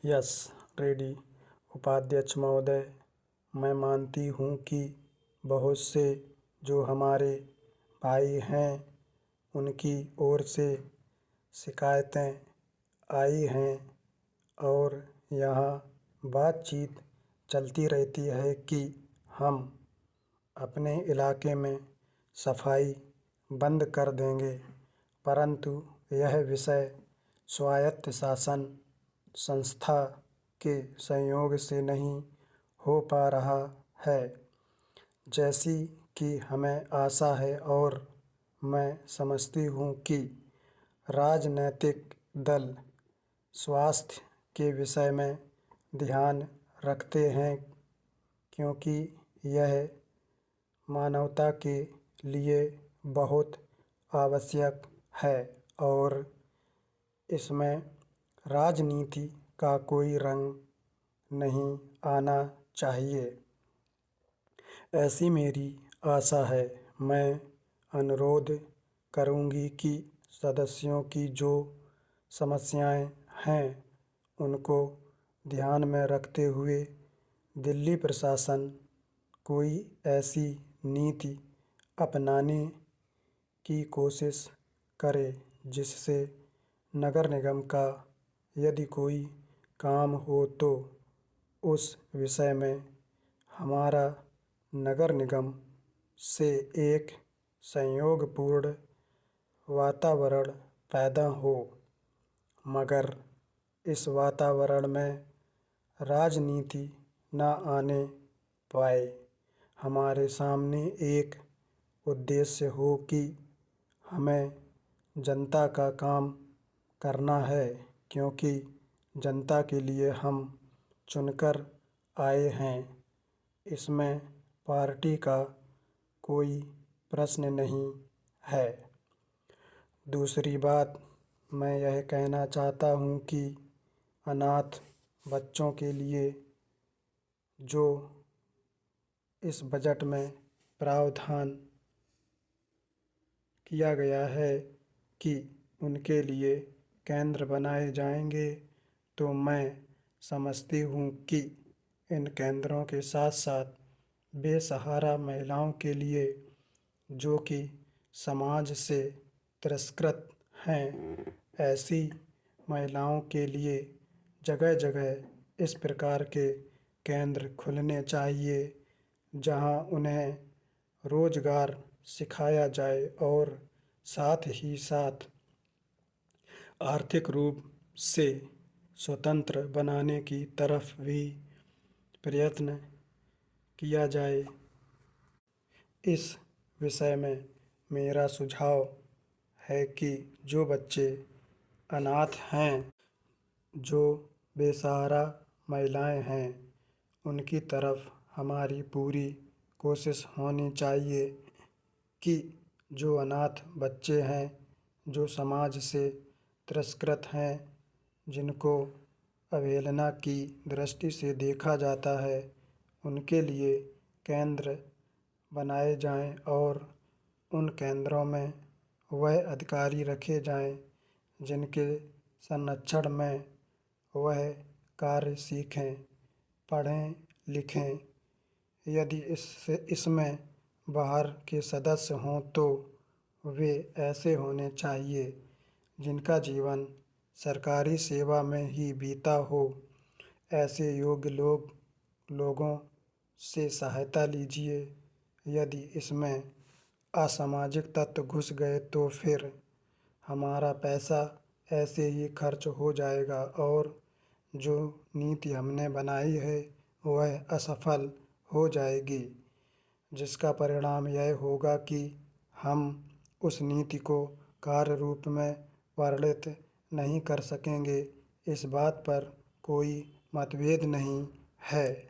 Yes, ready. उपाध्यक्ष महोदय, मैं मानती हूँ कि बहुत से जो हमारे भाई हैं उनकी ओर से शिकायतें आई हैं और यहाँ बातचीत चलती रहती है कि हम अपने इलाके में सफाई बंद कर देंगे, परंतु यह विषय स्वायत्त शासन संस्था के सहयोग से नहीं हो पा रहा है जैसी कि हमें आशा है और मैं समझती हूँ कि राजनीतिक दल स्वास्थ्य के विषय में ध्यान रखते हैं क्योंकि यह मानवता के लिए बहुत आवश्यक है और इसमें राजनीति का कोई रंग नहीं आना चाहिए, ऐसी मेरी आशा है। मैं अनुरोध करूँगी कि सदस्यों की जो समस्याएं हैं उनको ध्यान में रखते हुए दिल्ली प्रशासन कोई ऐसी नीति अपनाने की कोशिश करे जिससे नगर निगम का यदि कोई काम हो तो उस विषय में हमारा नगर निगम से एक संयोगपूर्ण वातावरण पैदा हो, मगर इस वातावरण में राजनीति न आने पाए। हमारे सामने एक उद्देश्य हो कि हमें जनता का काम करना है क्योंकि जनता के लिए हम चुनकर आए हैं। इसमें पार्टी का कोई प्रश्न नहीं है। दूसरी बात मैं यह कहना चाहता हूँ कि अनाथ बच्चों के लिए जो इस बजट में प्रावधान किया गया है कि उनके लिए केंद्र बनाए जाएंगे, तो मैं समझती हूँ कि इन केंद्रों के साथ साथ बेसहारा महिलाओं के लिए जो कि समाज से तिरस्कृत हैं, ऐसी महिलाओं के लिए जगह जगह इस प्रकार के केंद्र खुलने चाहिए जहां उन्हें रोजगार सिखाया जाए और साथ ही साथ आर्थिक रूप से स्वतंत्र बनाने की तरफ भी प्रयत्न किया जाए। इस विषय में मेरा सुझाव है कि जो बच्चे अनाथ हैं, जो बेसहारा महिलाएं हैं, उनकी तरफ हमारी पूरी कोशिश होनी चाहिए कि जो अनाथ बच्चे हैं, जो समाज से तिरस्कृत हैं, जिनको अवहेलना की दृष्टि से देखा जाता है, उनके लिए केंद्र बनाए जाएं और उन केंद्रों में वह अधिकारी रखे जाएं जिनके संरक्षण में वह कार्य सीखें, पढ़ें, लिखें। यदि इसमें बाहर के सदस्य हों तो वे ऐसे होने चाहिए जिनका जीवन सरकारी सेवा में ही बीता हो। ऐसे योग्य लोगों से सहायता लीजिए। यदि इसमें असामाजिक तत्व घुस गए तो फिर हमारा पैसा ऐसे ही खर्च हो जाएगा और जो नीति हमने बनाई है वह असफल हो जाएगी, जिसका परिणाम यह होगा कि हम उस नीति को कार्य रूप में परिणत नहीं कर सकेंगे। इस बात पर कोई मतभेद नहीं है।